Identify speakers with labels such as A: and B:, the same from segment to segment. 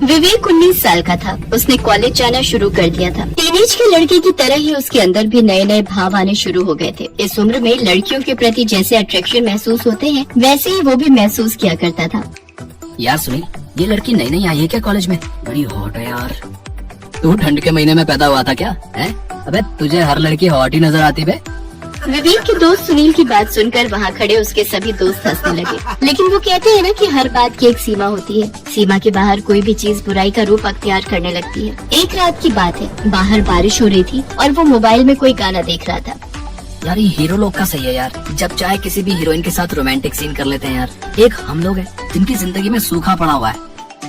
A: विवेक 19 साल का था। उसने कॉलेज जाना शुरू कर दिया था। टीनेज के लड़के की तरह ही उसके अंदर भी नए नए भाव आने शुरू हो गए थे। इस उम्र में लड़कियों के प्रति जैसे अट्रैक्शन महसूस होते हैं, वैसे ही वो भी महसूस किया करता था।
B: यार सुनील, ये लड़की नई नई आई है क्या कॉलेज में? बड़ी हॉट है यार। तू ठंड के महीने में पैदा हुआ था क्या? है? अबे तुझे हर लड़की हॉट ही नजर आती बे।
A: विवेक के दोस्त सुनील की बात सुनकर वहाँ खड़े उसके सभी दोस्त हंसने लगे। लेकिन वो कहते हैं ना कि हर बात की एक सीमा होती है। सीमा के बाहर कोई भी चीज बुराई का रूप अख्तियार करने लगती है। एक रात की बात है, बाहर बारिश हो रही थी और वो मोबाइल में कोई गाना देख रहा था।
B: यार ये हीरो लोग का सही है यार, जब चाहे किसी भी हीरोइन के साथ रोमांटिक सीन कर लेते हैं यार। एक हम लोग हैं जिनकी जिंदगी में सूखा पड़ा हुआ है।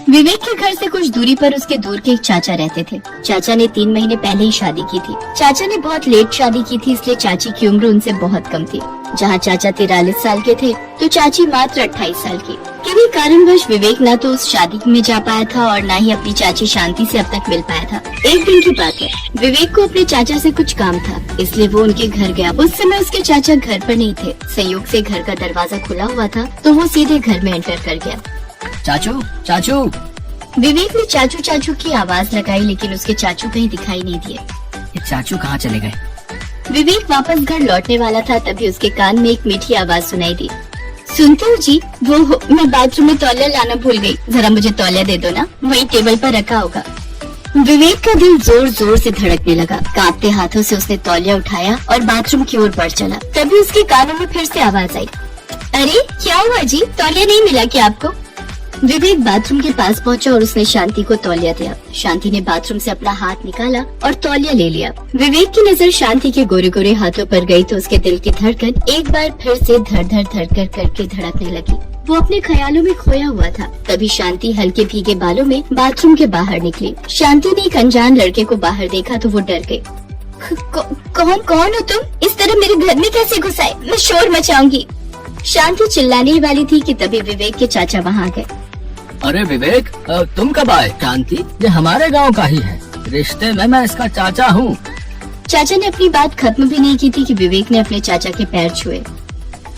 A: विवेक के घर से कुछ दूरी पर उसके दूर के एक चाचा रहते थे। चाचा ने 3 महीने पहले ही शादी की थी। चाचा ने बहुत लेट शादी की थी, इसलिए चाची की उम्र उनसे बहुत कम थी। जहाँ चाचा 43 साल के थे तो चाची मात्र 28 साल की। किसी कारणवश विवेक न तो उस शादी में जा पाया था और न ही अपनी चाची शांति से अब तक मिल पाया था। एक दिन की बात है, विवेक को अपने चाचा से कुछ काम था, इसलिए वो उनके घर गया। उस समय उसके चाचा घर पर नहीं थे। संयोग से घर का दरवाजा खुला हुआ था तो वो सीधे घर में एंटर कर गया।
B: चाचू चाचू।
A: विवेक ने चाचू चाचू की आवाज लगाई, लेकिन उसके चाचू कहीं दिखाई नहीं दिए।
B: ये चाचू कहाँ चले गए?
A: विवेक वापस घर लौटने वाला था, तभी उसके कान में एक मीठी आवाज सुनाई दी। सुनते हो जी? मैं बाथरूम में तौलिया लाना भूल गई, जरा मुझे तौलिया दे दो ना, वही टेबल पर रखा होगा। विवेक का दिल जोर जोर से धड़कने लगा। कांपते हाथों से उसने तौलिया उठाया और बाथरूम की ओर बढ़ चला। तभी उसके कानों में फिर से आवाज आई, अरे क्या हुआ जी, तौलिया नहीं मिला क्या आपको? विवेक बाथरूम के पास पहुंचा और उसने शांति को तौलिया दिया। शांति ने बाथरूम से अपना हाथ निकाला और तौलिया ले लिया। विवेक की नजर शांति के गोरे गोरे हाथों पर गई तो उसके दिल की धड़कन एक बार फिर से धड़ धड़ धड़ कर करके धड़कने लगी। वो अपने ख्यालों में खोया हुआ था। तभी शांति हल्के भीगे बालों में बाथरूम के बाहर निकली। शांति ने एक अनजान लड़के को बाहर देखा तो वो डर गई। कौन हो तुम? इस तरह मेरे घर में कैसे घुस आए? मैं शोर मचाऊंगी। शांति चिल्लाने वाली थी कि तभी विवेक के चाचा वहाँ गए।
B: अरे विवेक, तुम कब आए? शांति ये हमारे गांव का ही है, रिश्ते में मैं इसका चाचा हूँ।
A: चाचा ने अपनी बात खत्म भी नहीं की थी कि विवेक ने अपने चाचा के पैर छुए।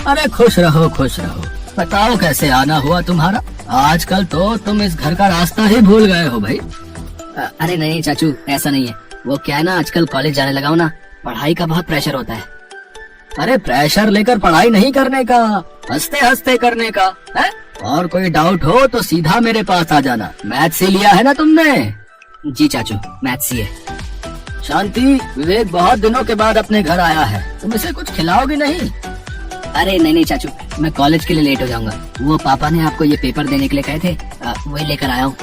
B: अरे खुश रहो खुश रहो। बताओ कैसे आना हुआ तुम्हारा? आजकल तो तुम इस घर का रास्ता ही भूल गए हो भाई। अरे नहीं चाचू, ऐसा नहीं है। वो क्या है ना, आजकल कॉलेज जाने लगा हूँ ना, पढ़ाई का बहुत प्रेशर होता है। अरे प्रेशर लेकर पढ़ाई नहीं करने का, हंसते हंसते करने का है। और कोई डाउट हो तो सीधा मेरे पास आ जाना। मैथ से लिया है ना तुमने? जी चाचू, मैथ से है। शांति, विवेक बहुत दिनों के बाद अपने घर आया है, तुम इसे कुछ खिलाओगी नहीं? अरे नहीं चाचू, मैं कॉलेज के लिए लेट हो जाऊंगा। वो पापा ने आपको ये पेपर देने के लिए कहे थे, वही लेकर आया हूँ।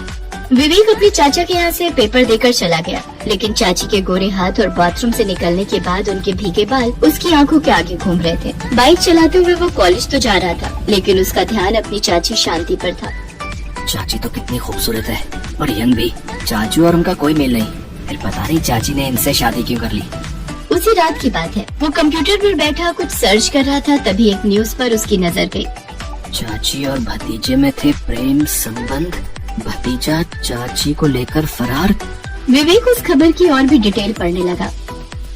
A: विवेक अपने चाचा के यहाँ से पेपर देकर चला गया, लेकिन चाची के गोरे हाथ और बाथरूम से निकलने के बाद उनके भीगे बाल उसकी आंखों के आगे घूम रहे थे। बाइक चलाते हुए वो कॉलेज तो जा रहा था, लेकिन उसका ध्यान अपनी चाची शांति पर था।
B: चाची तो कितनी खूबसूरत है और यंग भी। चाचू और उनका कोई मेल नहीं, फिर पता नहीं चाची ने इनसे शादी क्यों कर ली।
A: उसी रात की बात है, वो कंप्यूटर पर बैठा कुछ सर्च कर रहा था, तभी एक न्यूज पर उसकी नजर गई।
B: चाची और भतीजे में थे प्रेम संबंध, भतीजा चाची को लेकर फरार।
A: विवेक उस खबर की और भी डिटेल पढ़ने लगा।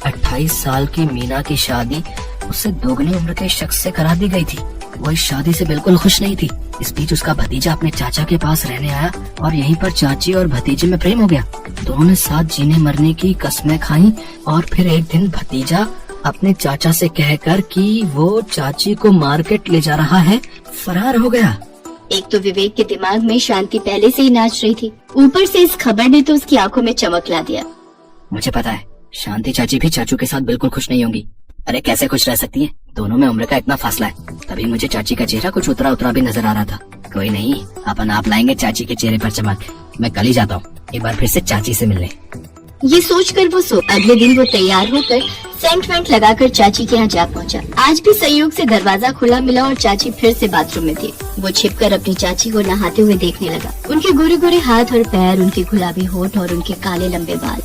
B: 28 साल की मीना की शादी उससे दोगुनी उम्र के शख्स से करा दी गई थी। वो इस शादी से बिल्कुल खुश नहीं थी। इस बीच उसका भतीजा अपने चाचा के पास रहने आया और यहीं पर चाची और भतीजे में प्रेम हो गया। दोनों ने साथ जीने मरने की कस्में खाई और फिर एक दिन भतीजा अपने चाचा से कहकर कि वो चाची को मार्केट ले जा रहा है, फरार हो गया।
A: एक तो विवेक के दिमाग में शांति पहले से ही नाच रही थी, ऊपर से इस खबर ने तो उसकी आंखों में चमक ला दिया।
B: मुझे पता है शांति चाची भी चाचू के साथ बिल्कुल खुश नहीं होंगी। अरे कैसे खुश रह सकती हैं? दोनों में उम्र का इतना फासला है। तभी मुझे चाची का चेहरा कुछ उतरा उतरा भी नजर आ रहा था। कोई नहीं, अपन आप लाएंगे चाची के चेहरे पर चमक। मैं कल ही जाता हूँ एक बार फिर से चाची से मिलने।
A: ये सोचकर वो अगले दिन वो तैयार होकर सेंट वेंट लगाकर चाची के यहाँ जा पहुँचा। आज भी संयोग से दरवाजा खुला मिला और चाची फिर से बाथरूम में थी। वो छिपकर अपनी चाची को नहाते हुए देखने लगा। उनके गोरे गोरे हाथ और पैर, उनके गुलाबी होठ और उनके काले लंबे बाल।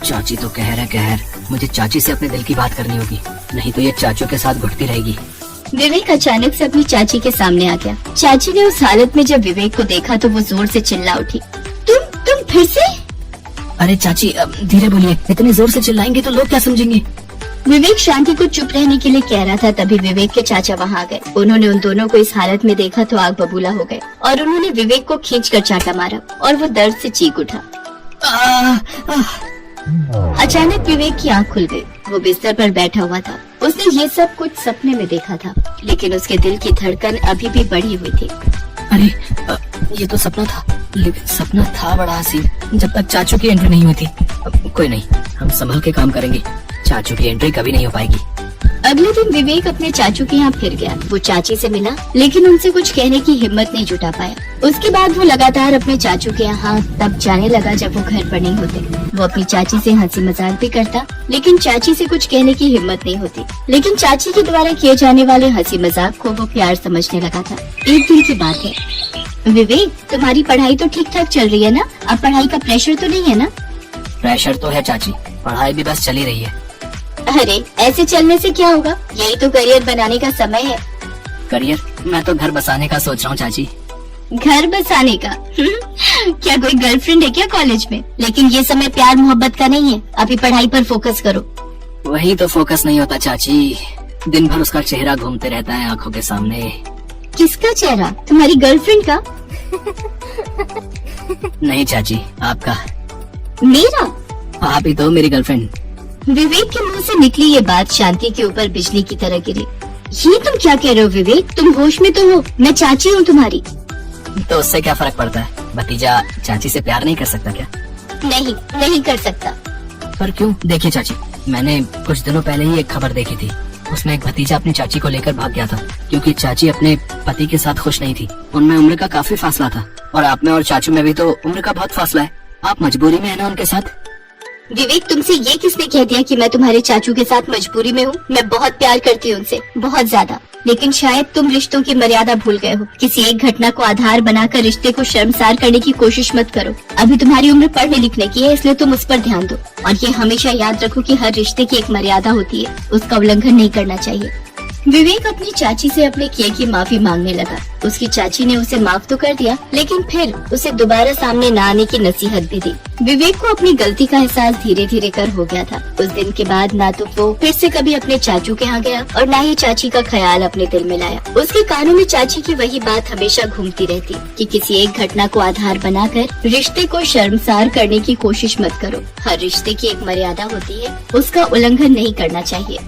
B: चाची तो कहर है कहर। मुझे चाची से अपने दिल की बात करनी होगी, नहीं तो ये चाचू के साथ घुटती रहेगी।
A: विवेक अचानक से अपनी चाची के सामने आ गया। चाची ने उस हालत में जब विवेक को देखा तो वो जोर से चिल्ला उठी, तुम फिर से?
B: अरे चाची धीरे बोलिए, इतनी जोर से चिल्लाएंगे तो लोग क्या समझेंगे?
A: विवेक शांति को चुप रहने के लिए कह रहा था, तभी विवेक के चाचा वहाँ आ गए। उन्होंने उन दोनों को इस हालत में देखा तो आग बबूला हो गए और उन्होंने विवेक को खींचकर चाटा मारा और वो दर्द से चीख उठा। अचानक विवेक की आंख खुल गई। वो बिस्तर पर बैठा हुआ था। उसने ये सब कुछ सपने में देखा था, लेकिन उसके दिल की धड़कन अभी भी बढ़ी हुई थी।
B: अरे ये तो सपना था, लेकिन सपना था बड़ा हसीन जब तक चाचू की एंट्री नहीं हुई थी। कोई नहीं, हम संभल के काम करेंगे, चाचू की एंट्री कभी नहीं हो पाएगी।
A: अगले दिन विवेक अपने चाचू के यहाँ फिर गया। वो चाची से मिला, लेकिन उनसे कुछ कहने की हिम्मत नहीं जुटा पाया। उसके बाद वो लगातार अपने चाचू के यहाँ तब जाने लगा जब वो घर पर नहीं होते। वो अपनी चाची से हंसी मजाक भी करता, लेकिन चाची से कुछ कहने की हिम्मत नहीं होती। लेकिन चाची के द्वारा किए जाने वाले हंसी मजाक को वो प्यार समझने लगा था। एक दिन की बात है। विवेक, तुम्हारी पढ़ाई तो ठीक ठाक चल रही है ना? अब पढ़ाई का प्रेशर तो नहीं है ना?
B: प्रेशर तो है चाची, पढ़ाई भी बस चली रही है।
A: अरे ऐसे चलने से क्या होगा? यही तो करियर बनाने का समय है।
B: करियर? मैं तो घर बसाने का सोच रहा हूँ चाची।
A: घर बसाने का? क्या कोई गर्लफ्रेंड है क्या कॉलेज में? लेकिन ये समय प्यार मोहब्बत का नहीं है। अभी पढ़ाई पर फोकस करो।
B: वही तो फोकस नहीं होता चाची, दिन भर उसका चेहरा घूमते रहता है आंखों के सामने।
A: किसका चेहरा? तुम्हारी गर्लफ्रेंड का?
B: नहीं चाची, आपका।
A: मेरा?
B: आप ही तो मेरी गर्लफ्रेंड।
A: विवेक के मुंह से निकली ये बात शांति के ऊपर बिजली की तरह गिरी। ये तुम क्या कह रहे हो विवेक? तुम होश में तो हो? मैं चाची हूँ तुम्हारी।
B: तो उससे क्या फर्क पड़ता है? भतीजा चाची से प्यार नहीं कर सकता क्या?
A: नहीं, नहीं कर सकता।
B: पर क्यों? देखिए चाची, मैंने कुछ दिनों पहले ही एक खबर देखी थी। उसमें एक भतीजा अपनी चाची को लेकर भाग गया था, क्योंकि चाची अपने पति के साथ खुश नहीं थी। उनमें उम्र का काफी फासला था, और आप में और चाचू में भी तो उम्र का बहुत फासला है। आप मजबूरी में है ना उनके साथ।
A: विवेक, तुमसे ये किसने कह दिया कि मैं तुम्हारे चाचू के साथ मजबूरी में हूँ? मैं बहुत प्यार करती हूँ उनसे, बहुत ज्यादा। लेकिन शायद तुम रिश्तों की मर्यादा भूल गए हो। किसी एक घटना को आधार बनाकर रिश्ते को शर्मसार करने की कोशिश मत करो। अभी तुम्हारी उम्र पढ़ने लिखने की है, इसलिए तुम उस पर ध्यान दो। और ये हमेशा याद रखो कि हर रिश्ते की एक मर्यादा होती है, उसका उल्लंघन नहीं करना चाहिए। विवेक अपनी चाची से अपने किए की माफी मांगने लगा। उसकी चाची ने उसे माफ तो कर दिया, लेकिन फिर उसे दोबारा सामने न आने की नसीहत भी दी। विवेक को अपनी गलती का एहसास धीरे धीरे कर हो गया था। उस दिन के बाद ना तो वो फिर से कभी अपने चाचू के यहाँ गया और ना ही चाची का ख्याल अपने दिल में लाया। उसके कानों में चाची की वही बात हमेशा घूमती रहती कि किसी एक घटना को आधार बनाकर रिश्ते को शर्मसार करने की कोशिश मत करो। हर रिश्ते की एक मर्यादा होती है, उसका उल्लंघन नहीं करना चाहिए।